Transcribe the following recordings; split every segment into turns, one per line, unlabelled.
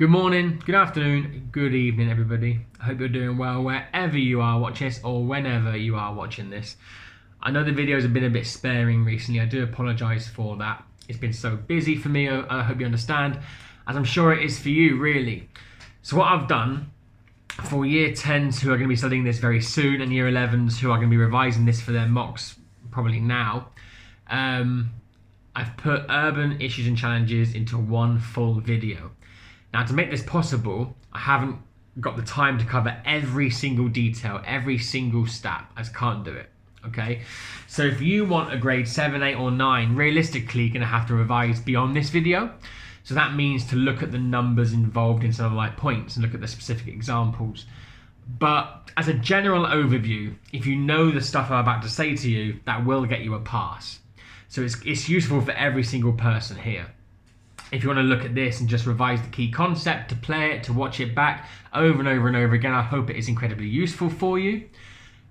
Good morning, good afternoon, good evening, everybody. I hope you're doing well wherever you are watching this or whenever you are watching this. I know the videos have been a bit sparing recently. I do apologise for that. It's been so busy for me, I hope you understand, as I'm sure it is for you, really. So what I've done for year 10s who are going to be studying this very soon and year 11s who are going to be revising this for their mocks probably now, I've put urban issues and challenges into one full video. Now, to make this possible, I haven't got the time to cover every single detail, every single stat. I just can't do it, okay? So if you want a grade 7, 8 or 9, realistically, you're going to have to revise beyond this video. So that means to look at the numbers involved in some of my points and look at the specific examples. But as a general overview, if you know the stuff I'm about to say to you, that will get you a pass. So it's useful for every single person here. If you want to look at this and just revise the key concept, to play it, to watch it back over and over and over again, I hope it is incredibly useful for you,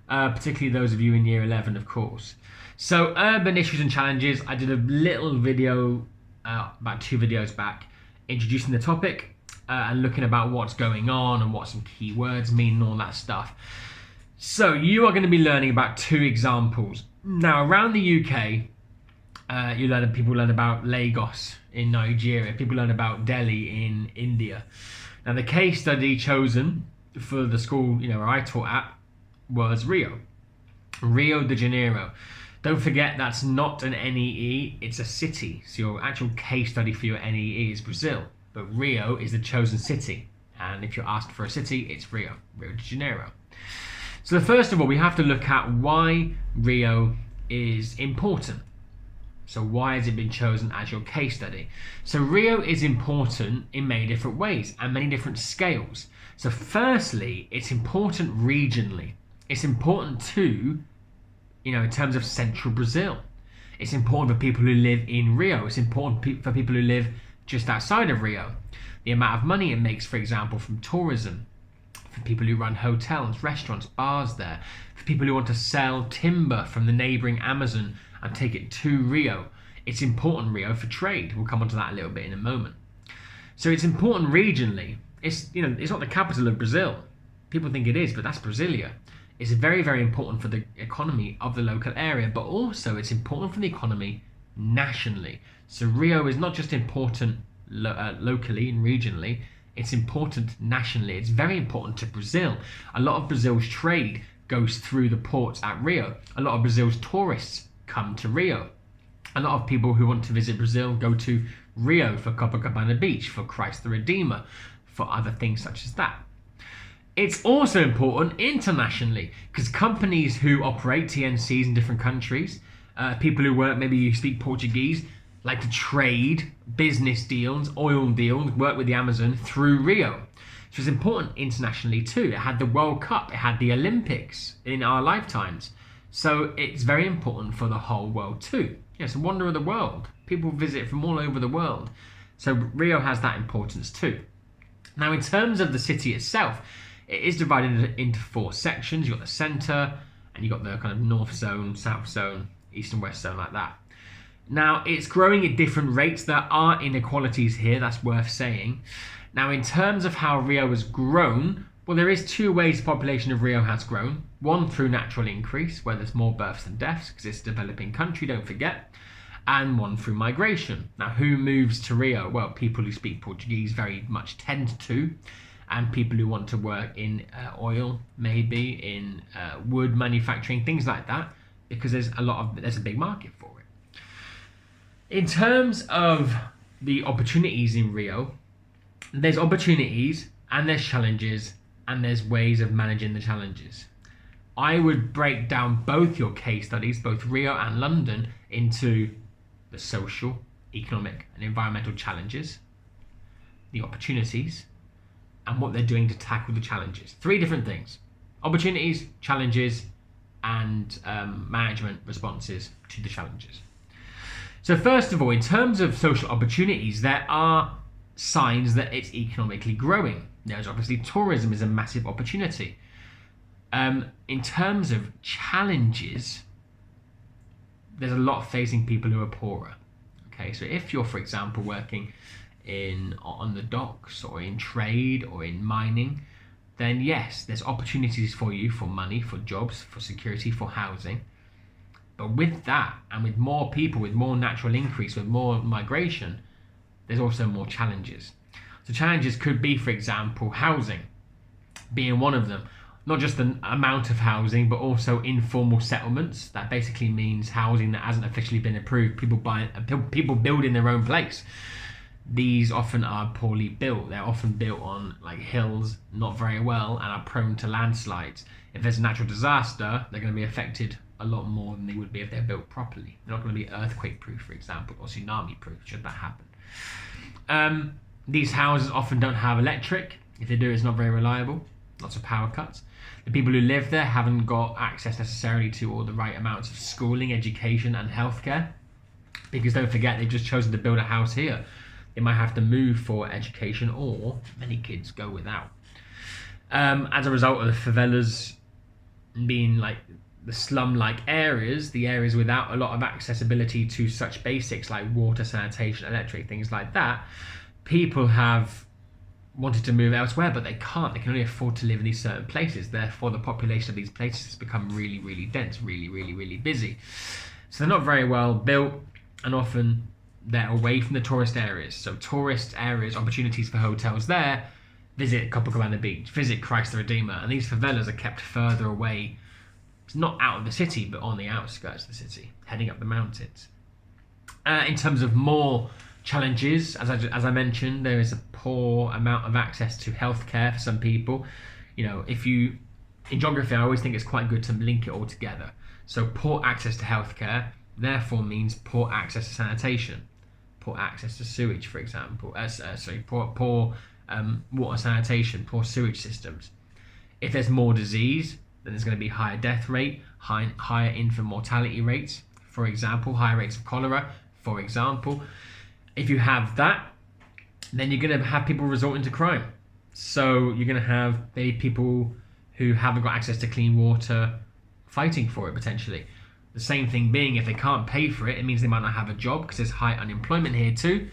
particularly those of you in year 11, of course. So urban issues and challenges, I did a little video about 2 videos back introducing the topic and looking about what's going on and what some key words mean and all that stuff. So you are going to be learning about 2 examples. Now around the UK, people learn about Lagos in Nigeria. People learn about Delhi in India. Now, the case study chosen for the school, where I taught at, was Rio de Janeiro. Don't forget that's not an NEE; it's a city. So your actual case study for your NEE is Brazil, but Rio is the chosen city. And if you're asked for a city, it's Rio de Janeiro. So first of all, we have to look at why Rio is important. So why has it been chosen as your case study? So Rio is important in many different ways and many different scales. So firstly, it's important regionally. It's important too, in terms of central Brazil. It's important for people who live in Rio. It's important for people who live just outside of Rio. The amount of money it makes, for example, from tourism, for people who run hotels, restaurants, bars there, for people who want to sell timber from the neighbouring Amazon and take it to Rio. It's important, Rio, for trade. We'll come on to that a little bit in a moment. So it's important regionally. It's not the capital of Brazil. People think it is, but that's Brasilia. It's very, very important for the economy of the local area, but also it's important for the economy nationally. So Rio is not just important locally and regionally, it's important nationally. It's very important to Brazil. A lot of Brazil's trade goes through the ports at Rio. A lot of Brazil's tourists come to Rio. A lot of people who want to visit Brazil go to Rio for Copacabana Beach, for Christ the Redeemer, for other things such as that. It's also important internationally because companies who operate TNCs in different countries, people who work, maybe you speak Portuguese, like to trade, business deals, oil deals, work with the Amazon through Rio. So it's important internationally too. It had the World Cup, it had the Olympics in our lifetimes. So it's very important for the whole world too. It's a wonder of the world. People visit from all over the world. So Rio has that importance too. Now in terms of the city itself, it is divided into 4 sections. You've got the centre, and you've got the kind of north zone, south zone, east and west zone like that. Now it's growing at different rates. There are inequalities here, that's worth saying. Now in terms of how Rio has grown, well, there is 2 ways the population of Rio has grown. One through natural increase, where there's more births than deaths, because it's a developing country, don't forget. And one through migration. Now, who moves to Rio? Well, people who speak Portuguese very much tend to, and people who want to work in oil, maybe in wood manufacturing, things like that, because there's a big market for it. In terms of the opportunities in Rio, there's opportunities and there's challenges and there's ways of managing the challenges. I would break down both your case studies, both Rio and London, into the social, economic and environmental challenges, the opportunities, and what they're doing to tackle the challenges. 3 different things: opportunities, challenges, and management responses to the challenges. So first of all, in terms of social opportunities, there are signs that it's economically growing. There's obviously tourism is a massive opportunity. In terms of challenges, there's a lot facing people who are poorer. Okay, so if you're, for example, working on the docks or in trade or in mining, then yes, there's opportunities for you for money, for jobs, for security, for housing. But with that, and with more people, with more natural increase, with more migration, there's also more challenges. So challenges could be, for example, housing being one of them. Not just the amount of housing, but also informal settlements. That basically means housing that hasn't officially been approved. People building their own place. These often are poorly built. They're often built on like hills, not very well, and are prone to landslides. If there's a natural disaster, they're going to be affected a lot more than they would be if they're built properly. They're not going to be earthquake-proof, for example, or tsunami-proof, should that happen. These houses often don't have electric. If they do, it's not very reliable. Lots of power cuts. The people who live there haven't got access necessarily to all the right amounts of schooling, education, and healthcare. Because don't forget, they've just chosen to build a house here. They might have to move for education, or many kids go without. As a result of the favelas being like the slum-like areas, the areas without a lot of accessibility to such basics like water, sanitation, electric, things like that, people have wanted to move elsewhere, but they can't. They can only afford to live in these certain places. Therefore, the population of these places has become really, really dense, really, really, really busy. So they're not very well built, and often they're away from the tourist areas. So tourist areas, opportunities for hotels there, visit Copacabana Beach, visit Christ the Redeemer, and these favelas are kept further away. It's not out of the city, but on the outskirts of the city, heading up the mountains. In terms of more challenges, as I mentioned, there is a poor amount of access to healthcare for some people. You know, in geography, I always think it's quite good to link it all together. So poor access to healthcare therefore means poor access to sanitation, poor access to sewage, for example. Poor water sanitation, poor sewage systems. If there's more disease, then there's going to be higher death rate, higher infant mortality rates, for example, higher rates of cholera, for example. If you have that, then you're going to have people resorting to crime. So you're going to have maybe people who haven't got access to clean water fighting for it potentially. The same thing being, if they can't pay for it, it means they might not have a job because there's high unemployment here too.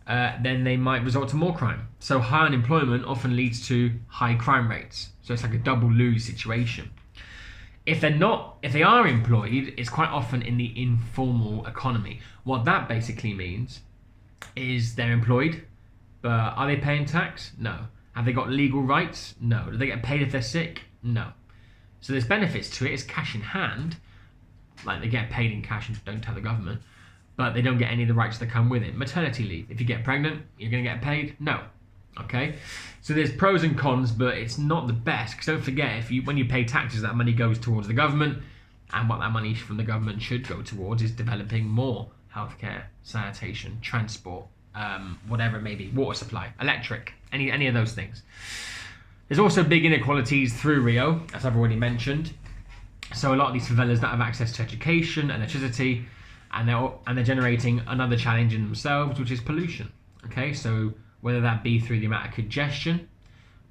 Then they might resort to more crime. So high unemployment often leads to high crime rates. So it's like a double lose situation. If they are employed, it's quite often in the informal economy. What that basically means is they're employed, but are they paying tax? No. Have they got legal rights? No. Do they get paid if they're sick? No. So there's benefits to it. It's cash in hand. Like they get paid in cash and don't tell the government, but they don't get any of the rights that come with it. Maternity leave. If you get pregnant, you're going to get paid? No. Okay? So there's pros and cons, but it's not the best. Because don't forget, when you pay taxes, that money goes towards the government, and what that money from the government should go towards is developing more healthcare, sanitation, transport, whatever it may be, water supply, electric, any of those things. There's also big inequalities through Rio, as I've already mentioned. So a lot of these favelas don't have access to education, electricity, and they're generating another challenge in themselves, which is pollution. Okay, so whether that be through the amount of congestion,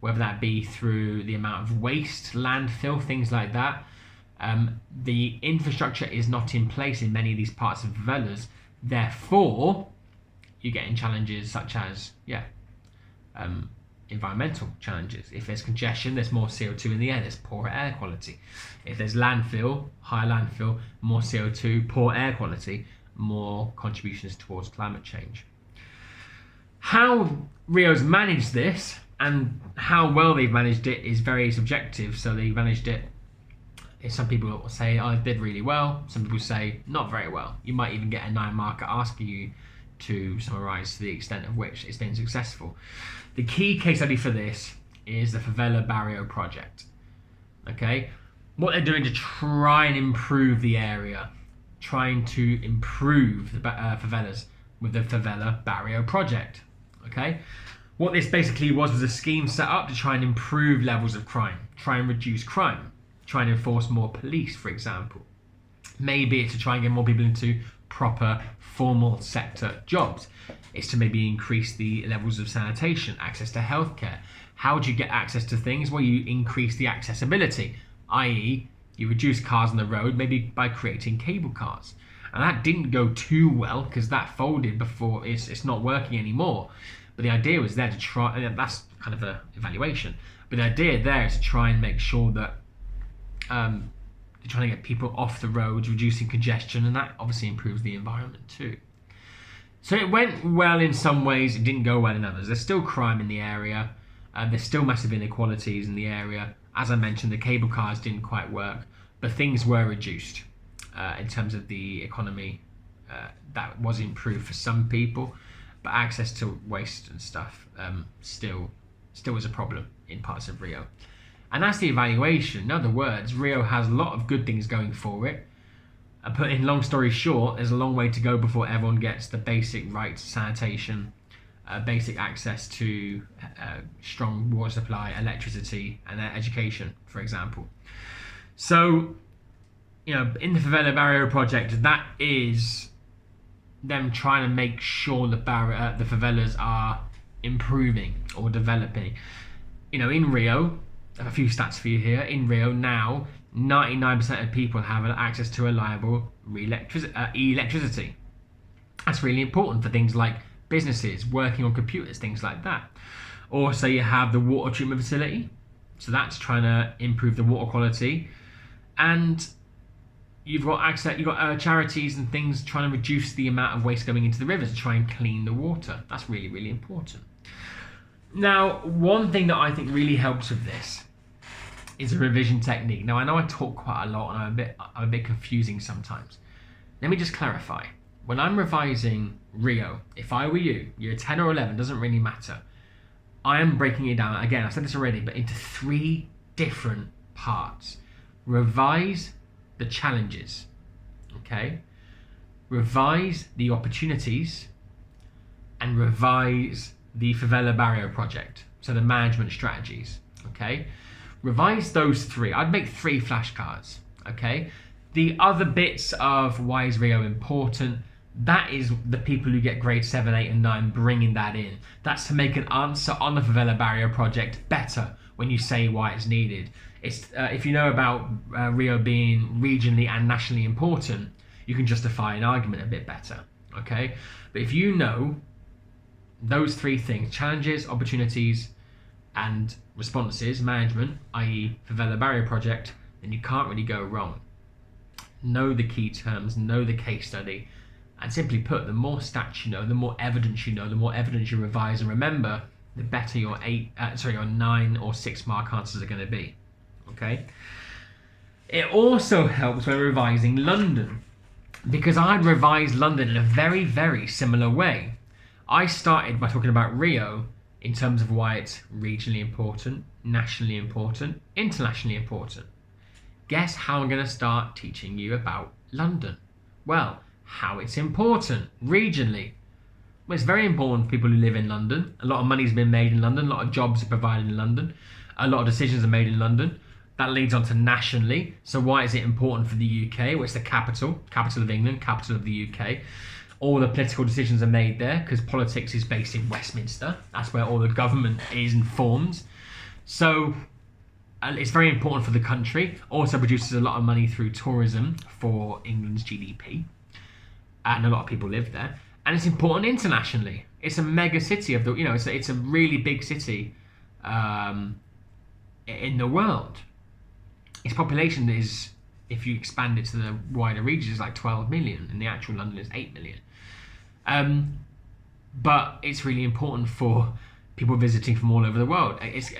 whether that be through the amount of waste, landfill, things like that, the infrastructure is not in place in many of these parts of favelas. Therefore, you're getting challenges such as environmental challenges. If there's congestion, there's more CO2 in the air, there's poorer air quality. If there's landfill, higher landfill, more CO2, poor air quality, more contributions towards climate change. How Rio's managed this and how well they've managed it is very subjective. So they managed it, some people say, oh, they did really well. Some people say not very well. You might even get a 9-marker asking you to summarise to the extent of which it's been successful. The key case study for this is the Favela Barrio Project. Okay, what they're doing to try and improve the area, trying to improve the favelas with the Favela Barrio Project. Okay, what this basically was a scheme set up to try and improve levels of crime, try and reduce crime, try and enforce more police, for example. Maybe it's to try and get more people into proper formal sector jobs. It's to maybe increase the levels of sanitation, access to healthcare. How do you get access to things? Well, you increase the accessibility, i.e. you reduce cars on the road, maybe by creating cable cars. And that didn't go too well because that folded before it's not working anymore. But the idea was there to try, and that's kind of an evaluation. But the idea there is to try and make sure that they're trying to get people off the roads, reducing congestion, and that obviously improves the environment too. So it went well in some ways, it didn't go well in others. There's still crime in the area, there's still massive inequalities in the area. As I mentioned, the cable cars didn't quite work, but things were reduced in terms of the economy. That was improved for some people, but access to waste and stuff still was a problem in parts of Rio. And that's the evaluation. In other words, Rio has a lot of good things going for it. But in long story short, there's a long way to go before everyone gets the basic rights to sanitation, basic access to strong water supply, electricity, and education, for example. So, in the Favela Barrio project, that is them trying to make sure the favelas are improving or developing. In Rio, I have a few stats for you here. In Rio now, 99% of people have access to reliable electricity. That's really important for things like businesses, working on computers, things like that. Also, you have the water treatment facility. So that's trying to improve the water quality. And you've got charities and things trying to reduce the amount of waste going into the rivers to try and clean the water. That's really, really important. Now, one thing that I think really helps with this is a revision technique. Now, I know I talk quite a lot and I'm a bit confusing sometimes. Let me just clarify. When I'm revising Rio, if I were you, year 10 or 11, doesn't really matter. I am breaking it down, again, I've said this already, but into 3 different parts. Revise the challenges, okay? Revise the opportunities, and revise the Favela Barrio project, so the management strategies, okay? Revise those 3. I'd make 3 flashcards, okay? The other bits of why is Rio important, that is the people who get grade 7, 8 and 9 bringing that in. That's to make an answer on the Favela Barrio project better when you say why it's needed. It's if you know about Rio being regionally and nationally important, you can justify an argument a bit better, okay? But if you know those 3 things, challenges, opportunities, and responses, management, i.e. Favela Barrio project, then you can't really go wrong. Know the key terms, know the case study, and simply put, the more stats you know, the more evidence you know, the more evidence you revise and remember, the better your 9 or 6 mark answers are going to be. Okay. It also helps when revising London, because I'd revise London in a very, very similar way. I started by talking about Rio in terms of why it's regionally important, nationally important, internationally important. Guess how I'm going to start teaching you about London? Well, how it's important regionally. Well, it's very important for people who live in London. A lot of money's been made in London, a lot of jobs are provided in London, a lot of decisions are made in London. That leads on to nationally. So why is it important for the UK? Well, it's the capital of England, capital of the UK. All the political decisions are made there because politics is based in Westminster. That's where all the government is and forms. So it's very important for the country. Also produces a lot of money through tourism for England's GDP. And a lot of people live there. And it's important internationally. It's a mega city of the, it's a really big city in the world. Its population is, if you expand it to the wider region, is like 12 million, and the actual London is 8 million. But it's really important for people visiting from all over the world. It's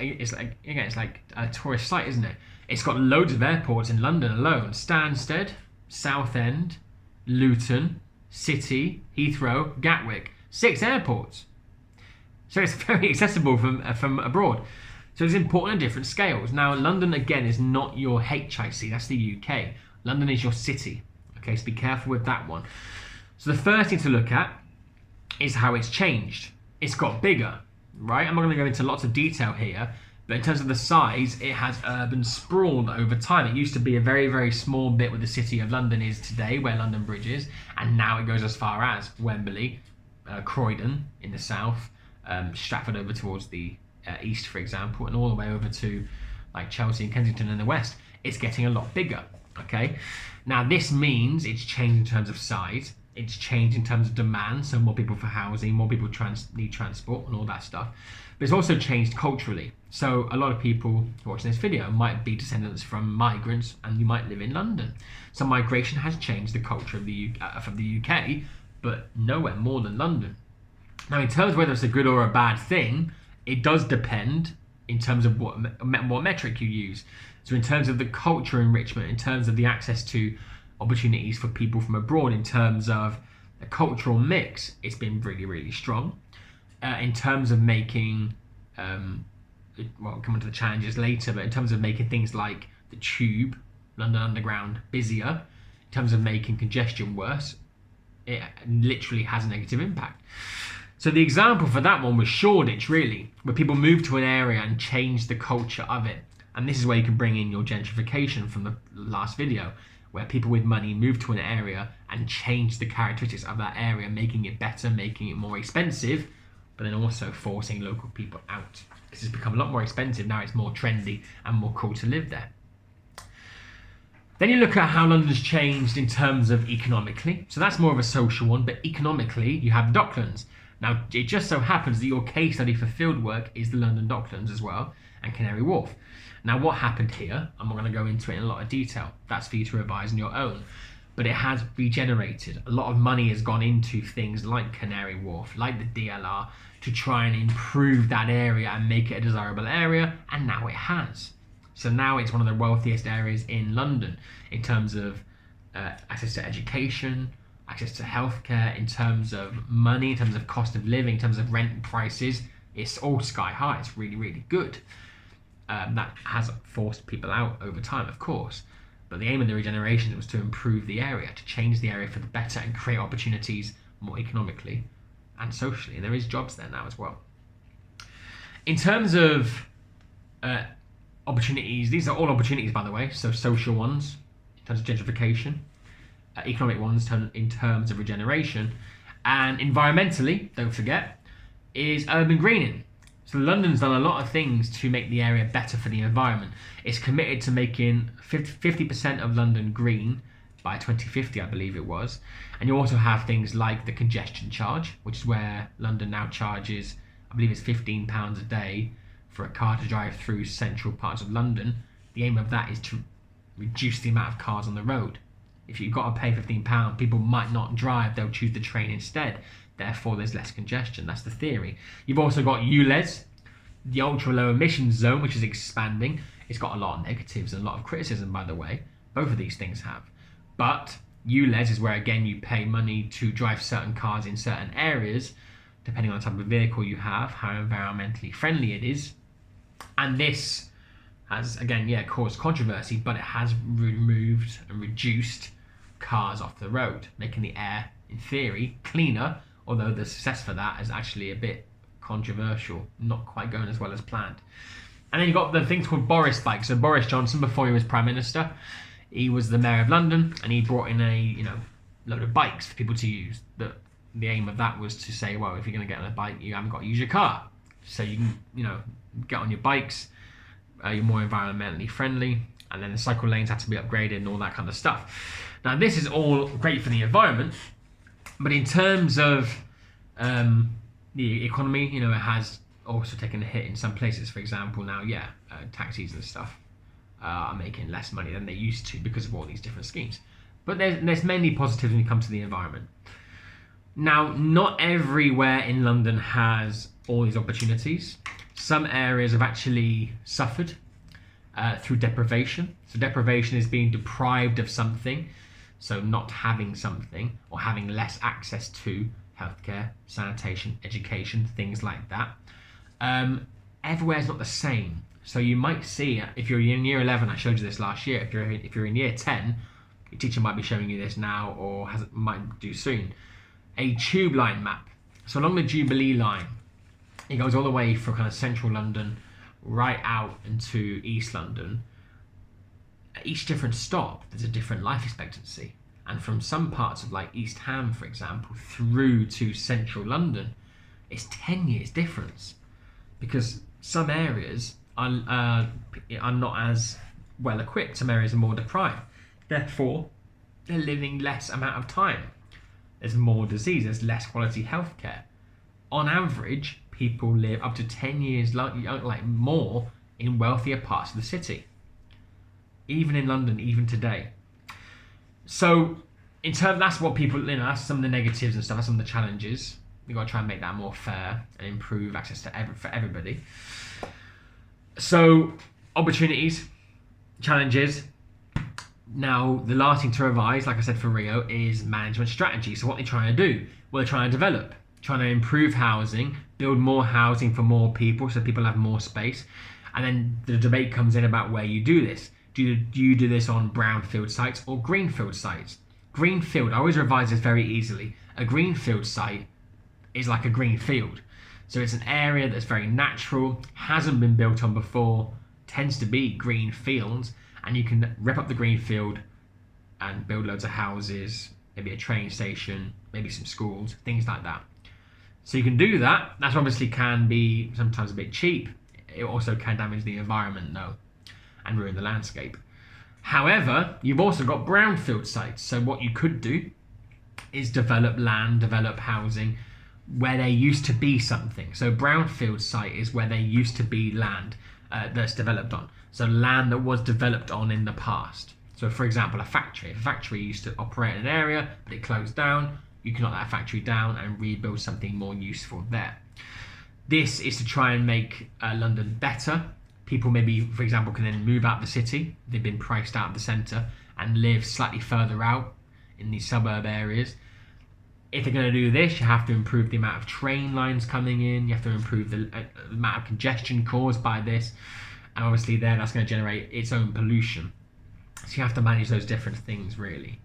like a tourist site, isn't it? It's got loads of airports in London alone: Stansted, Southend, Luton, City, Heathrow, Gatwick. 6 airports. So it's very accessible from abroad. So it's important at different scales. Now, London, again, is not your HIC. That's the UK. London is your city. Okay, so be careful with that one. So the first thing to look at is how it's changed. It's got bigger, right? I'm not going to go into lots of detail here, but in terms of the size, it has urban sprawled over time. It used to be a very, very small bit where the city of London is today, where London Bridge is, and now it goes as far as Wembley, Croydon in the south, Stratford over towards the east, for example, and all the way over to like Chelsea and Kensington in the west. It's getting a lot bigger. Okay, now this means it's changed in terms of size, it's changed in terms of demand, so more people for housing, more people need transport and all that stuff. But it's also changed culturally. So a lot of people watching this video might be descendants from migrants, and you might live in London. So migration has changed the culture of from the UK, but nowhere more than London. Now, in terms of whether it's a good or a bad thing, it does depend in terms of what metric you use. So in terms of the culture enrichment, in terms of the access to opportunities for people from abroad, in terms of the cultural mix, it's been really, really strong. In terms of making, well, I'll come on to the challenges later, but in terms of making things like the Tube, London Underground, busier, in terms of making congestion worse, it literally has a negative impact. So the example for that one was Shoreditch, really, where people moved to an area and changed the culture of it. And this is where you can bring in your gentrification from the last video, where people with money moved to an area and changed the characteristics of that area, making it better, making it more expensive, but then also forcing local people out. Because it's become a lot more expensive, now it's more trendy and more cool to live there. Then you look at how London's changed in terms of economically. So that's more of a social one, but economically, you have Docklands. Now, it just so happens that your case study for fieldwork is the London Docklands as well, and Canary Wharf. Now, what happened here, I'm not going to go into it in a lot of detail. That's for you to revise on your own. But it has regenerated. A lot of money has gone into things like Canary Wharf, like the DLR, to try and improve that area and make it a desirable area, and now it has. So now it's one of the wealthiest areas in London in terms of access to education, access to healthcare, in terms of money, in terms of cost of living, in terms of rent prices. It's all sky high. It's really, really good. That has forced people out over time, of course. But the aim of the regeneration was to improve the area, to change the area for the better and create opportunities more economically and socially. And there is jobs there now as well. In terms of opportunities, these are all opportunities, by the way. So social ones, in terms of gentrification, economic ones in terms of regeneration, and environmentally, don't forget, is urban greening. So London's done a lot of things to make the area better for the environment. It's committed to making 50% of London green by 2050, I believe it was. And you also have things like the congestion charge, which is where London now charges, I believe it's £15 a day for a car to drive through central parts of London. The aim of that is to reduce the amount of cars on the road. If you've got to pay £15, people might not drive, they'll choose the train instead. Therefore, there's less congestion. That's the theory. You've also got ULEZ, the ultra low emissions zone, which is expanding. It's got a lot of negatives and a lot of criticism, by the way. Both of these things have. But ULEZ is where, again, you pay money to drive certain cars in certain areas, depending on the type of vehicle you have, how environmentally friendly it is. And this has, again, caused controversy, but it has removed and reduced cars off the road, making the air, in theory, cleaner, although the success for that is actually a bit controversial, not quite going as well as planned. And then you've got the things called Boris bikes. So Boris Johnson, before he was Prime Minister, he was the Mayor of London, and he brought in a load of bikes for people to use. The aim of that was to say, well, if you're going to get on a bike, you haven't got to use your car. So you can, get on your bikes, you're more environmentally friendly, and then the cycle lanes had to be upgraded and all that kind of stuff. Now, this is all great for the environment, but in terms of the economy, it has also taken a hit in some places. For example, now, taxis and stuff are making less money than they used to because of all these different schemes. But there's mainly positives when it comes to the environment. Now, not everywhere in London has all these opportunities. Some areas have actually suffered through deprivation. So deprivation is being deprived of something, so not having something or having less access to healthcare, sanitation, education, things like that. Everywhere is not the same. So you might see, if you're in year 11, I showed you this last year, if you're in year 10, your teacher might be showing you this now or might do soon, a tube line map. So along the Jubilee line, it goes all the way from kind of central London right out into East London. At each different stop, there's a different life expectancy. And from some parts of like East Ham, for example, through to central London, it's 10 years difference. Because some areas are not as well equipped, some areas are more deprived. Therefore, they're living less amount of time. There's more disease, there's less quality healthcare. On average, people live up to 10 years like more in wealthier parts of the city. Even in London, even today. So, in terms, that's what people, that's some of the negatives and stuff, that's some of the challenges. We've got to try and make that more fair and improve access to for everybody. So, opportunities, challenges. Now, the last thing to revise, like I said for Rio, is management strategy. So what they're trying to do? Well, they're trying to develop, trying to improve housing, build more housing for more people so people have more space. And then the debate comes in about where you do this. Do you do this on brownfield sites or greenfield sites? Greenfield, I always revise this very easily. A greenfield site is like a green field. So it's an area that's very natural, hasn't been built on before, tends to be green fields, and you can rip up the green field and build loads of houses, maybe a train station, maybe some schools, things like that. So you can do that. That obviously can be sometimes a bit cheap. It also can damage the environment though, and ruin the landscape. However, you've also got brownfield sites. So what you could do is develop land, develop housing where there used to be something. So brownfield site is where there used to be land that's developed on. So land that was developed on in the past. So for example, a factory. If a factory used to operate in an area, but it closed down, you can knock that factory down and rebuild something more useful there. This is to try and make London better. People maybe, for example, can then move out of the city. They've been priced out of the centre and live slightly further out in these suburb areas. If you're going to do this, you have to improve the amount of train lines coming in. You have to improve the amount of congestion caused by this. And obviously there, that's going to generate its own pollution. So you have to manage those different things, really.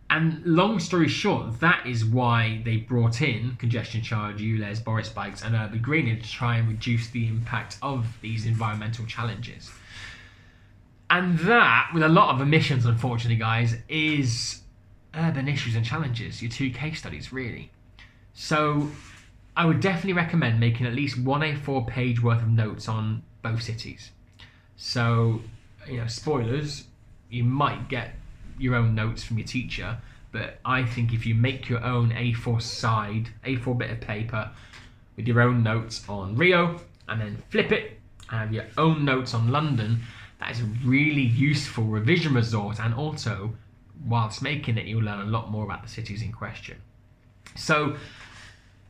And long story short, that is why they brought in congestion charge, ULEZ, Boris Bikes and urban greening to try and reduce the impact of these environmental challenges. And that, with a lot of emissions, unfortunately, guys, is urban issues and challenges, your two case studies, really. So I would definitely recommend making at least one A4 page worth of notes on both cities. So, spoilers, you might get your own notes from your teacher, but I think if you make your own A4 bit of paper with your own notes on Rio, and then flip it and have your own notes on London, that is a really useful revision resource, and also, whilst making it, you'll learn a lot more about the cities in question. So,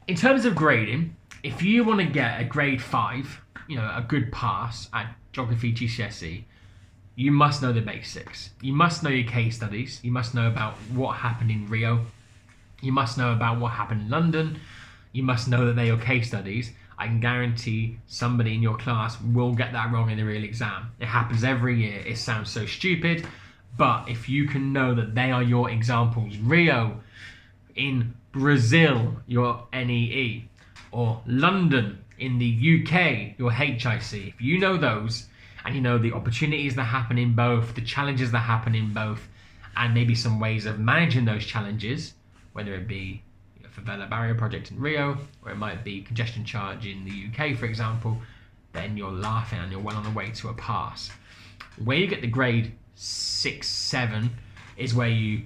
in terms of grading, if you want to get a grade 5, a good pass at Geography GCSE, you must know the basics. You must know your case studies. You must know about what happened in Rio. You must know about what happened in London. You must know that they're your case studies. I can guarantee somebody in your class will get that wrong in the real exam. It happens every year. It sounds so stupid, but if you can know that they are your examples, Rio, in Brazil, your NEE, or London in the UK, your HIC, if you know those, and you know the opportunities that happen in both, the challenges that happen in both, and maybe some ways of managing those challenges, whether it be Favela Barrier Project in Rio, or it might be congestion charge in the UK, for example, then you're laughing and you're well on the way to a pass. Where you get the grade 6, 7 is where you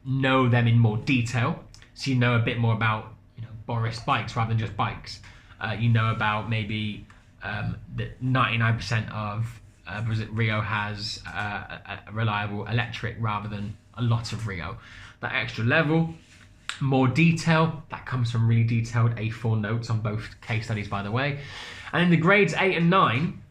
know them in more detail, so you know a bit more about Boris Bikes rather than just bikes. You know about maybe that 99% of Rio has a reliable electric rather than a lot of Rio. That extra level, more detail, that comes from really detailed A4 notes on both case studies, by the way. And in the grades 8 and 9,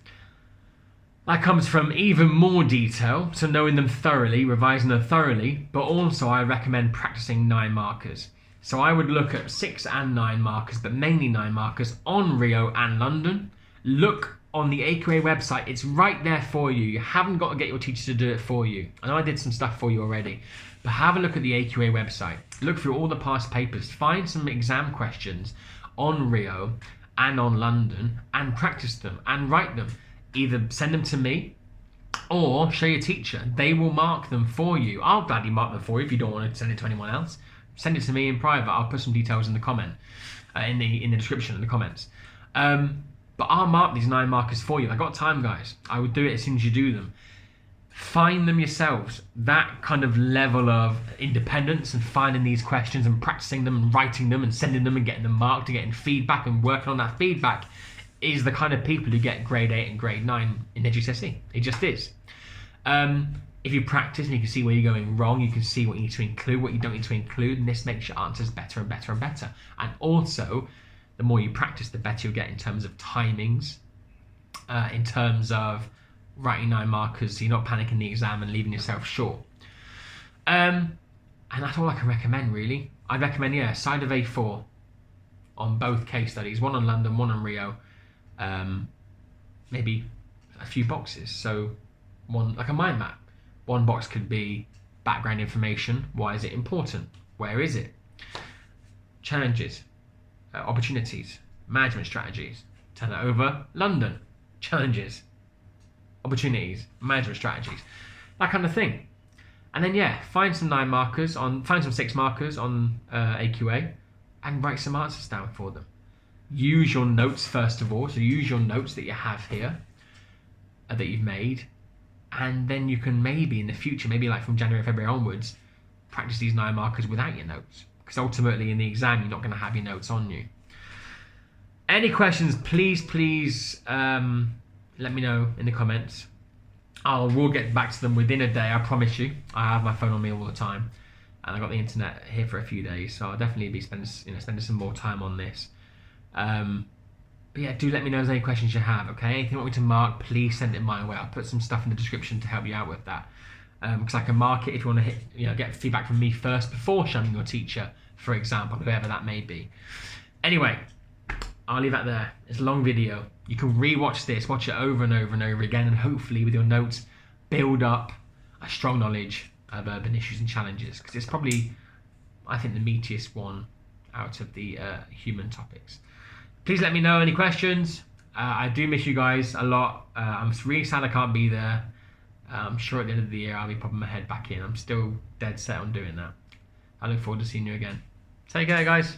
that comes from even more detail, so knowing them thoroughly, revising them thoroughly, but also I recommend practicing 9 markers. So I would look at 6 and 9 markers, but mainly 9 markers on Rio and London. Look on the AQA website, it's right there for you. You haven't got to get your teacher to do it for you. I know I did some stuff for you already, but have a look at the AQA website. Look through all the past papers, find some exam questions on Rio and on London, and practice them and write them. Either send them to me or show your teacher. They will mark them for you. I'll gladly mark them for you if you don't want to send it to anyone else. Send it to me in private. I'll put some details in the comment, in the description, in the comments. But I'll mark these 9 markers for you. If I've got time, guys, I would do it as soon as you do them. find them yourselves. That kind of level of independence and finding these questions and practicing them and writing them and sending them and getting them marked and getting feedback and working on that feedback is the kind of people who get grade 8 and grade 9 in HSSE. It just is. If you practice and you can see where you're going wrong, you can see what you need to include, what you don't need to include, and this makes your answers better and better and better. And also, the more you practice, the better you'll get in terms of timings, in terms of writing 9 markers, so you're not panicking the exam and leaving yourself short. And that's all I can recommend, really. I'd recommend, a side of A4 on both case studies, one on London, one on Rio, maybe a few boxes. So one, like a mind map. One box could be background information. Why is it important? Where is it? Challenges, opportunities, management strategies. Turn it over. London, challenges, opportunities, management strategies, that kind of thing. And then find some 6 markers on AQA and write some answers down for them. Use your notes first of all. So use your notes that you have here, that you've made, and then you can maybe in the future, maybe like from January, February onwards, practice these 9 markers without your notes. Because ultimately in the exam, you're not going to have your notes on you. Any questions, please let me know in the comments. We'll get back to them within a day, I promise you. I have my phone on me all the time, and I've got the internet here for a few days, so I'll definitely be spending some more time on this. But do let me know if there's any questions you have, okay? Anything you want me to mark, please send it my way. I'll put some stuff in the description to help you out with that. Because I can mark it if you want to get feedback from me first before showing your teacher, for example, whoever that may be. Anyway, I'll leave that there. It's a long video. You can re-watch this, watch it over and over and over again, and hopefully with your notes, build up a strong knowledge of urban issues and challenges, because it's probably, I think, the meatiest one out of the human topics. Please let me know any questions. I do miss you guys a lot. I'm really sad I can't be there. I'm sure at the end of the year I'll be popping my head back in. I'm still dead set on doing that. I look forward to seeing you again. Take care, guys.